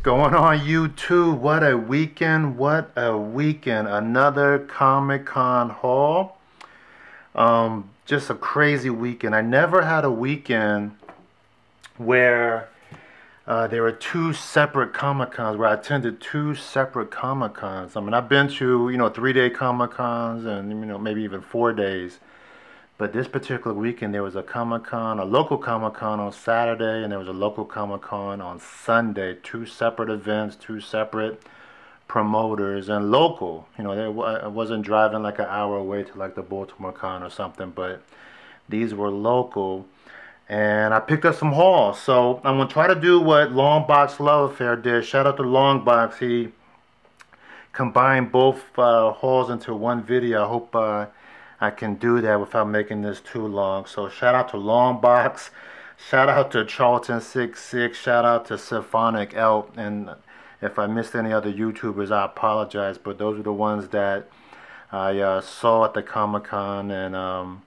going on YouTube? What a weekend, what a weekend. Another Comic-Con haul. Just a crazy weekend. I never had a weekend where there were two separate Comic-Cons, where I attended two separate Comic-Cons. I mean, I've been to, 3-day Comic-Cons and, maybe even 4 days. But this particular weekend, there was a Comic-Con, a local Comic-Con on Saturday, and there was a local Comic-Con on Sunday. Two separate events, two separate promoters, and local. I wasn't driving like an hour away to like the Baltimore Con or something, but these were local. And I picked up some hauls. So I'm going to try to do what Longbox Love Affair did. Shout out to Longbox. He combined both hauls into one video. I hope I can do that without making this too long. So shout out to Longbox, shout out to Charlton66, shout out to Symphonic Elk, and if I missed any other YouTubers, I apologize, but those are the ones that I saw at the Comic-Con and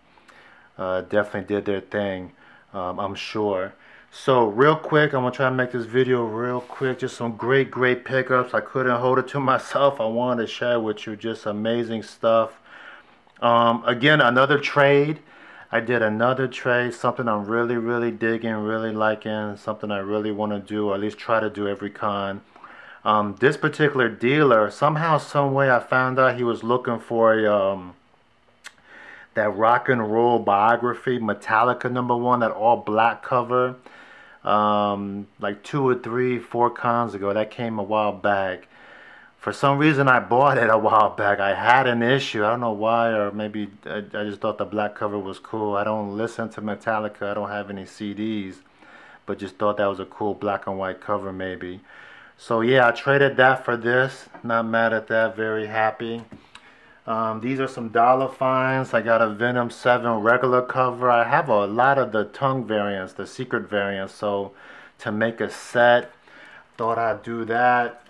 definitely did their thing, I'm sure. So real quick, I'm going to try to make this video real quick. Just some great pickups. I couldn't hold it to myself. I wanted to share with you just amazing stuff. Again, another trade. I did another trade, something I'm really digging, really liking, something I really want to do, or at least try to do every con. This particular dealer, somehow, some way, I found out he was looking for that rock and roll biography, Metallica #1, that all black cover, like 2 or 3, 4 cons ago. That came a while back. For some reason, I bought it a while back. I had an issue. I don't know why, or maybe I just thought the black cover was cool. I don't listen to Metallica. I don't have any CDs, but just thought that was a cool black and white cover maybe. So yeah, I traded that for this. Not mad at that. Very happy. These are some dollar finds. I got a Venom 7 regular cover. I have a lot of the tongue variants, the secret variants. So to make a set, thought I'd do that.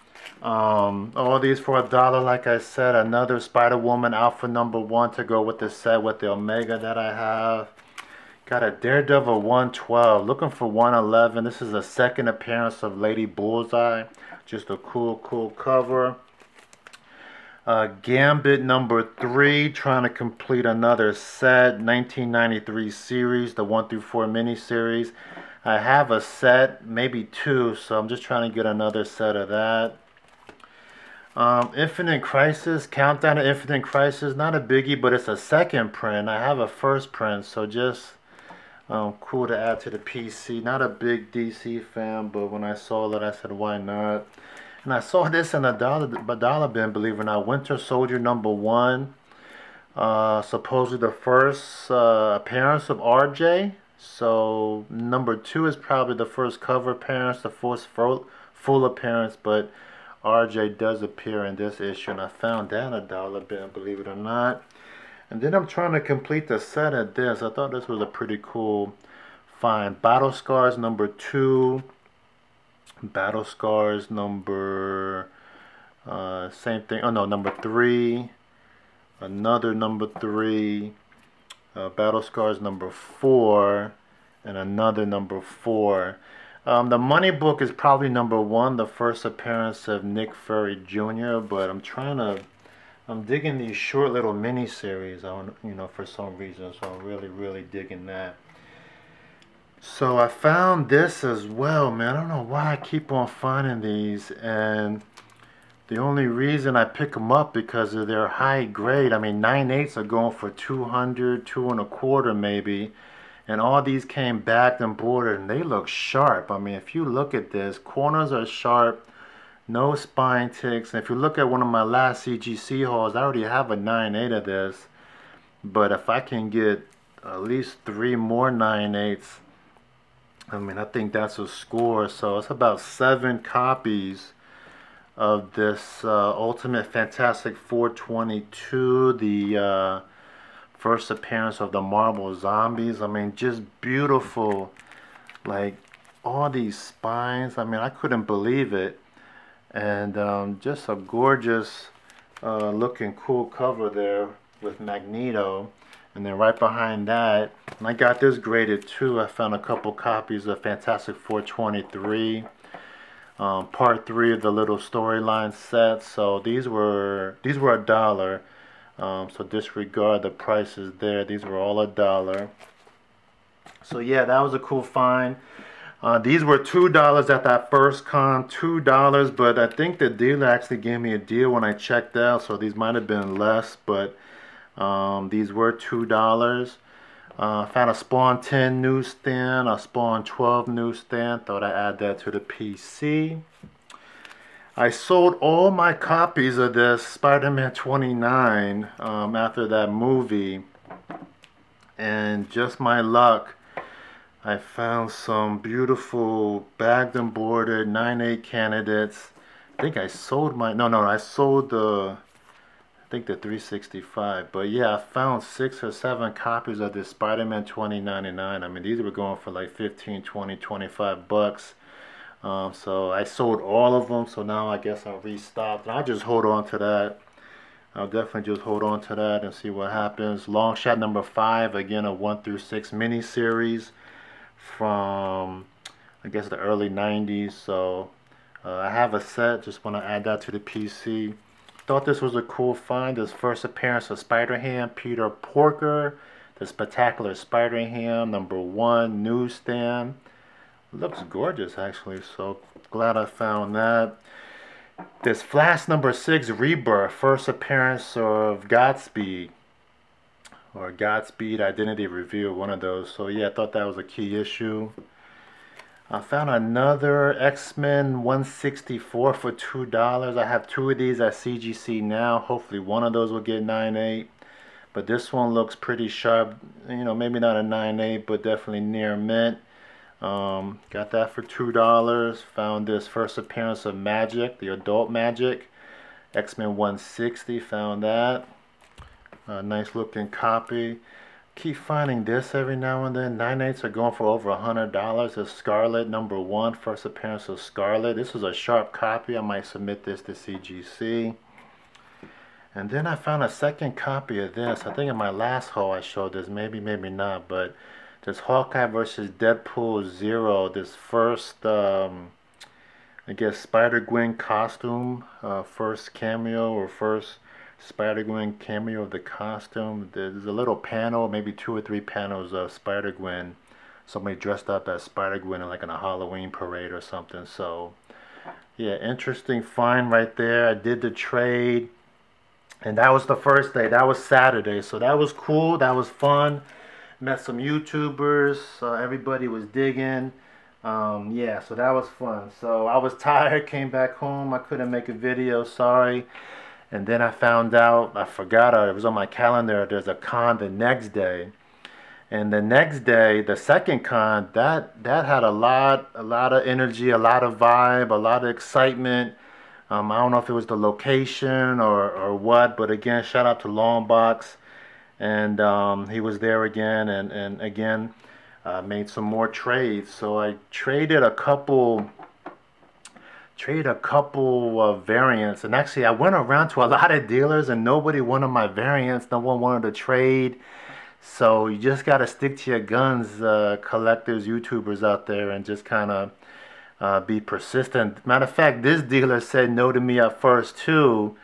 All these for $1, like I said. Another Spider-Woman Alpha #1 to go with the set with the Omega that I have. Got a Daredevil 112, looking for 111. This is a second appearance of Lady Bullseye. Just a cool cover. Gambit #3, trying to complete another set. 1993 series, the 1 through 4 mini-series. I have a set, maybe 2, so I'm just trying to get another set of that. Infinite Crisis, Countdown to Infinite Crisis, not a biggie, but it's a second print. I have a first print, so just cool to add to the PC. Not a big DC fan, but when I saw that, I said, why not? And I saw this in a dollar bin, believe it or not. Winter Soldier #1, supposedly the first appearance of RJ. So #2 is probably the first cover appearance, the first full appearance, but RJ does appear in this issue, and I found that in a dollar bin, believe it or not. And then I'm trying to complete the set of this. I thought this was a pretty cool find. Battle Scars #2. Battle Scars same thing. Oh no, #3. Another #3. Battle Scars #4. And another #4. The Money Book is probably #1, the first appearance of Nick Fury Jr., but I'm digging these short little mini-series, for some reason, so I'm really digging that. So I found this as well, man. I don't know why I keep on finding these, and the only reason I pick them up because of their high grade. I mean, 9/8 are going for 200, 2 1/4 maybe. And all these came backed and bordered, and they look sharp. I mean, if you look at this, corners are sharp, no spine ticks. And if you look at one of my last CGC hauls, I already have a 9/8 of this. But if I can get at least 3 more 9/8s, I mean, I think that's a score. So it's about 7 copies of this Ultimate Fantastic 422, the first appearance of the Marvel Zombies. I mean, just beautiful. Like, all these spines. I mean, I couldn't believe it. And just a gorgeous looking cool cover there with Magneto. And then right behind that, and I got this graded too. I found a couple copies of Fantastic 423. part 3 of the little storyline set. So these were $1. So disregard the prices there. These were all $1. So yeah, that was a cool find. These were $2 at that first con, $2, but I think the dealer actually gave me a deal when I checked out, so these might have been less, but these were $2. Found a Spawn 10 newsstand, a Spawn 12 newsstand. Thought I'd add that to the PC. I sold all my copies of this Spider-Man 29 after that movie, and just my luck, I found some beautiful bagged and boarded 9.8 candidates. I think I sold my, I sold the, I think the 365. But yeah, I found 6 or 7 copies of this Spider-Man 2099. I mean, these were going for like 15, 20, 25 bucks. So I sold all of them. So now I guess I'll restock. And I'll just hold on to that. I'll definitely just hold on to that and see what happens. Long shot number 5, again, a 1 through 6 mini-series from, I guess, the early 90s. So I have a set, just want to add that to the PC. Thought this was a cool find. This first appearance of Spider-Ham, Peter Porker, the Spectacular Spider-Ham, number 1 newsstand. Looks gorgeous, actually, so glad I found that. This Flash number 6 Rebirth, first appearance of Godspeed, or Godspeed Identity Reveal, one of those. So yeah, I thought that was a key issue. I found another X-Men 164 for $2. I have 2 of these at CGC now. Hopefully one of those will get 9.8. But this one looks pretty sharp. You know, maybe not a 9.8, but definitely near mint. Got that for $2. Found this first appearance of Magic, the adult Magic, X-Men 160. Found that. Nice looking copy. Keep finding this every now and then. 9.8s are going for over $100. It's Scarlet number 1, first appearance of Scarlet. This is a sharp copy. I might submit this to CGC. And then I found a second copy of this. I think in my last haul I showed this. Maybe, maybe not. But this Hawkeye versus Deadpool 0. This first, I guess, Spider-Gwen costume. First cameo or first Spider-Gwen cameo of the costume. There's a little panel, maybe 2 or 3 panels of Spider-Gwen. Somebody dressed up as Spider-Gwen like in a Halloween parade or something. So, yeah, interesting find right there. I did the trade. And that was the first day. That was Saturday. So that was cool. That was fun. Met some YouTubers. Everybody was digging. Yeah, so that was fun. So I was tired. Came back home. I couldn't make a video. Sorry. And then I found out, I forgot, it was on my calendar, there's a con the next day. And the next day, the second con, that had a lot of energy, a lot of vibe, a lot of excitement. I don't know if it was the location or what, but again, shout out to Longbox. And he was there again, and again, made some more trades. So I traded a couple of variants, and actually I went around to a lot of dealers and nobody wanted my variants. No one wanted to trade. So you just got to stick to your guns, collectors, YouTubers out there, and just kind of be persistent. Matter of fact, this dealer said no to me at first too,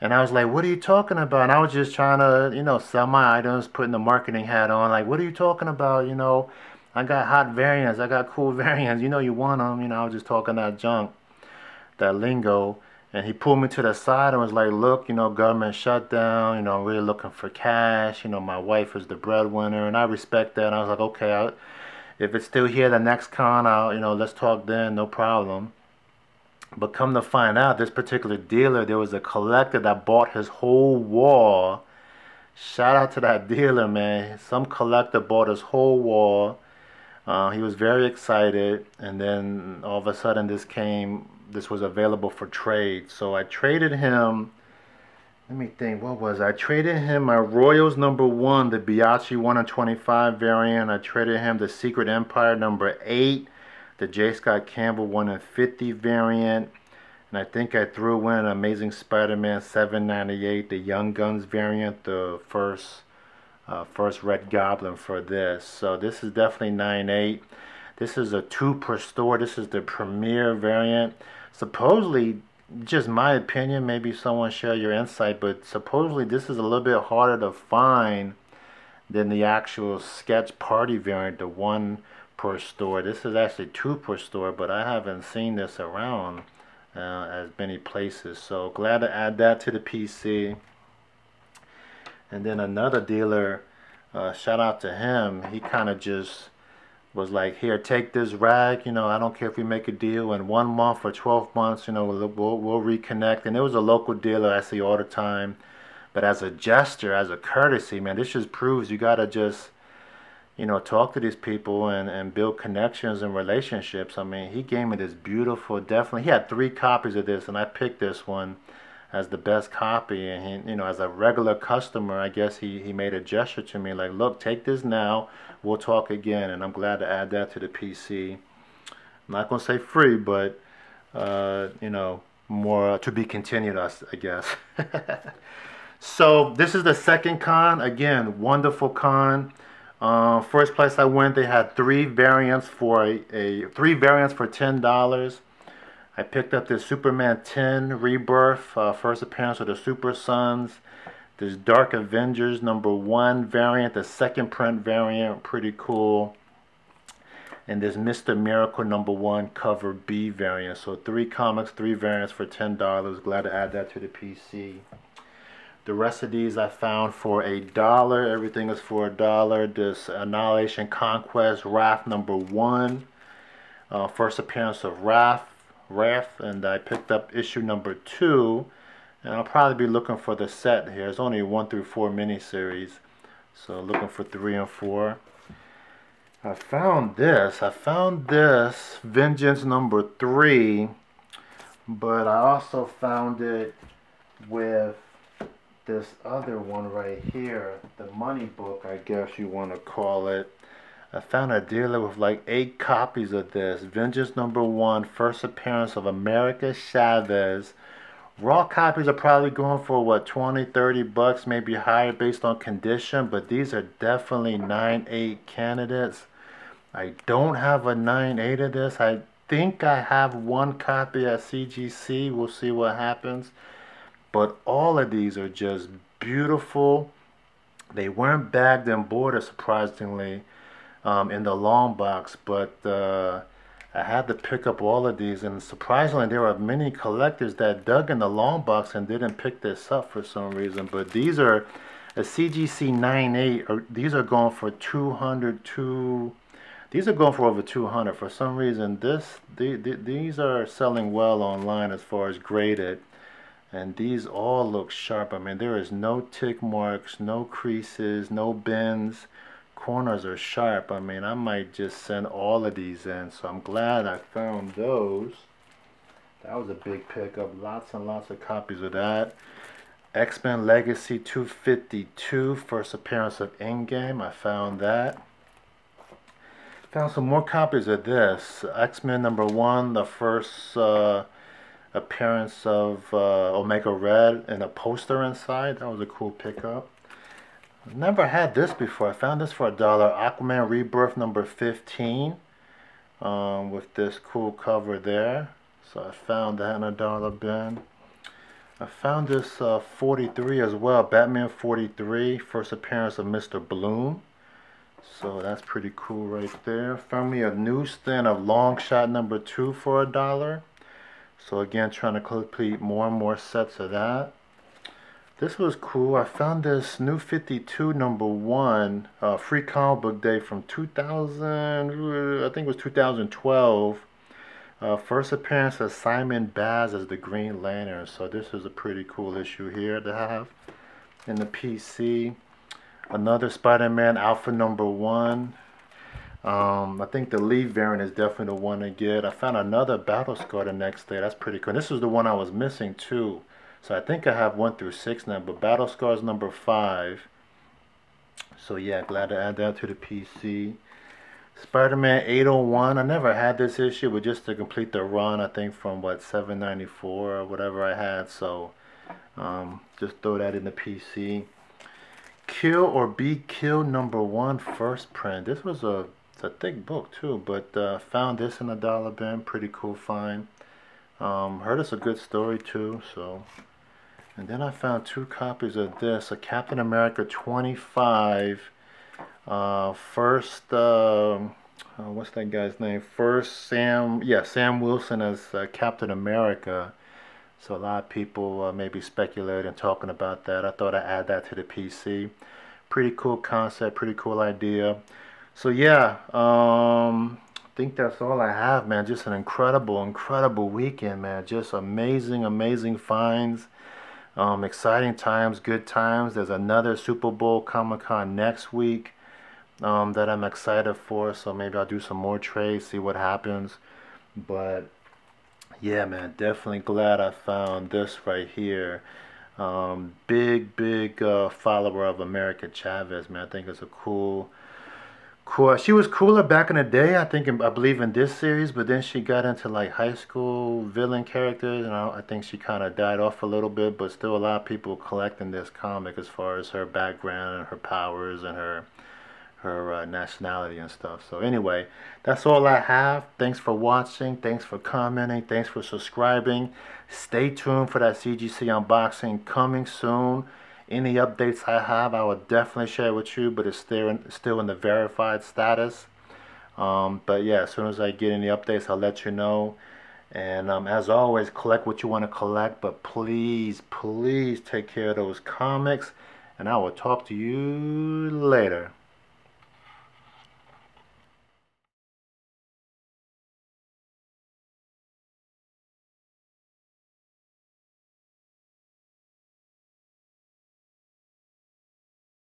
and I was like, what are you talking about? And I was just trying to, you know, sell my items, putting the marketing hat on, like, what are you talking about? You know, I got hot variants, I got cool variants, you know, you want them. You know, I was just talking that junk, that lingo. And he pulled me to the side and was like, look, you know, government shutdown, you know, I'm really looking for cash, you know, my wife is the breadwinner, and I respect that. And I was like, okay, if it's still here the next con, I'll, you know, let's talk then, no problem. But come to find out, this particular dealer, there was a collector that bought his whole wall. Shout out to that dealer, man. Some collector bought his whole wall. He was very excited, and then all of a sudden this was available for trade. So I traded him, let me think, what was I? I traded him my Royals number 1, the Biaggi 1 in 25 variant. I traded him the Secret Empire number 8, the J. Scott Campbell 1 in 50 variant. And I think I threw in Amazing Spider-Man 798, the Young Guns variant, the first Red Goblin for this. So this is definitely 9.8. This is a 2 per store. This is the premier variant. Supposedly, just my opinion, maybe someone share your insight, but supposedly this is a little bit harder to find than the actual sketch party variant, the 1 per store. This is actually 2 per store, but I haven't seen this around as many places. So glad to add that to the PC. And then another dealer, shout out to him, he kind of just was like, here, take this rag, you know, I don't care if we make a deal in 1 month or 12 months, you know, we'll reconnect. And it was a local dealer I see all the time. But as a gesture, as a courtesy, man, this just proves you gotta just, you know, talk to these people and build connections and relationships. I mean, he gave me this beautiful, definitely, he had 3 copies of this, and I picked this one as the best copy. And he, you know, as a regular customer, I guess he made a gesture to me like, look, take this now, we'll talk again. And I'm glad to add that to the PC. I'm not gonna say free, but you know, more to be continued, I guess. So this is the second con. Again, wonderful con. First place I went, they had 3 variants for $3 variants for $10. I picked up this Superman 10 Rebirth, first appearance of the Super Sons. This Dark Avengers #1 variant, the second print variant, pretty cool. And this Mr. Miracle #1 cover B variant. So 3 comics, 3 variants for $10. Glad to add that to the PC. The rest of these I found for $1. Everything is for $1. This Annihilation Conquest Wrath #1. First appearance of Wrath. And I picked up issue #2. And I'll probably be looking for the set here. It's only 1 through 4 miniseries. So looking for 3 and 4. I found this. Vengeance #3. But I also found it with this other one right here, the money book, I guess you want to call it. I found a dealer with like 8 copies of this. Vengeance #1, first appearance of America Chavez. Raw copies are probably going for what, 20, 30 bucks, maybe higher based on condition, but these are definitely 9/8 candidates. I don't have a 9/8 of this. I think I have 1 copy at CGC. We'll see what happens. But all of these are just beautiful. They weren't bagged and boarded, surprisingly, in the long box. But I had to pick up all of these. And surprisingly, there are many collectors that dug in the long box and didn't pick this up for some reason. But these are a CGC 9/8. These are going for 200. These are going for over 200. For some reason, these are selling well online as far as graded. And these all look sharp. I mean, there is no tick marks, no creases, no bends. Corners are sharp. I mean, I might just send all of these in. So I'm glad I found those. That was a big pickup. Lots and lots of copies of that. X-Men Legacy 252, first appearance of Endgame. I found that. Found some more copies of this. X-Men #1, the first appearance of Omega Red and a poster inside. That was a cool pickup. Never had this before. I found this for $1. Aquaman Rebirth #15 with this cool cover there. So I found that in a $1 bin. I found this 43 as well. Batman 43, first appearance of Mr. Bloom. So that's pretty cool right there. Found me a newsstand of Long Shot #2 for $1. So again, trying to complete more and more sets of that. This was cool. I found this New 52 #1 free comic book day from 2000, I think it was 2012. First appearance of Simon Baz as the Green Lantern. So this is a pretty cool issue here to have in the PC. Another Spider-Man Alpha #1. I think the Lee variant is definitely the one to get. I found another Battle Scar the next day. That's pretty cool. This was the one I was missing too. So I think I have 1 through 6 now, but Battle Scar is #5. So yeah, glad to add that to the PC. Spider-Man 801. I never had this issue, but just to complete the run, I think from what, 794 or whatever I had. So just throw that in the PC. Kill or Be Killed #1 first print. This was a It's a thick book too, but found this in a dollar bin. Pretty cool find. Heard it's a good story too, so. And then I found 2 copies of this, a Captain America 25, first, what's that guy's name? First Sam Wilson as Captain America. So a lot of people maybe speculating and talking about that. I thought I'd add that to the PC. Pretty cool concept, pretty cool idea. So yeah, I think that's all I have, man. Just an incredible weekend, man. Just amazing finds. Exciting times, good times. There's another Super Bowl Comic-Con next week that I'm excited for. So maybe I'll do some more trades, see what happens. But yeah, man, definitely glad I found this right here. Big follower of America Chavez, man. I think it's a cool. She was cooler back in the day, I believe in this series, but then she got into like high school villain characters, and I think she kind of died off a little bit, but still a lot of people collecting this comic as far as her background and her powers and her nationality and stuff. So anyway, that's all I have. Thanks for watching. Thanks for commenting. Thanks for subscribing. Stay tuned for that CGC unboxing coming soon. Any updates I have, I will definitely share with you, but it's still in the verified status. But yeah, as soon as I get any updates, I'll let you know. And as always, collect what you want to collect, but please take care of those comics, and I will talk to you later.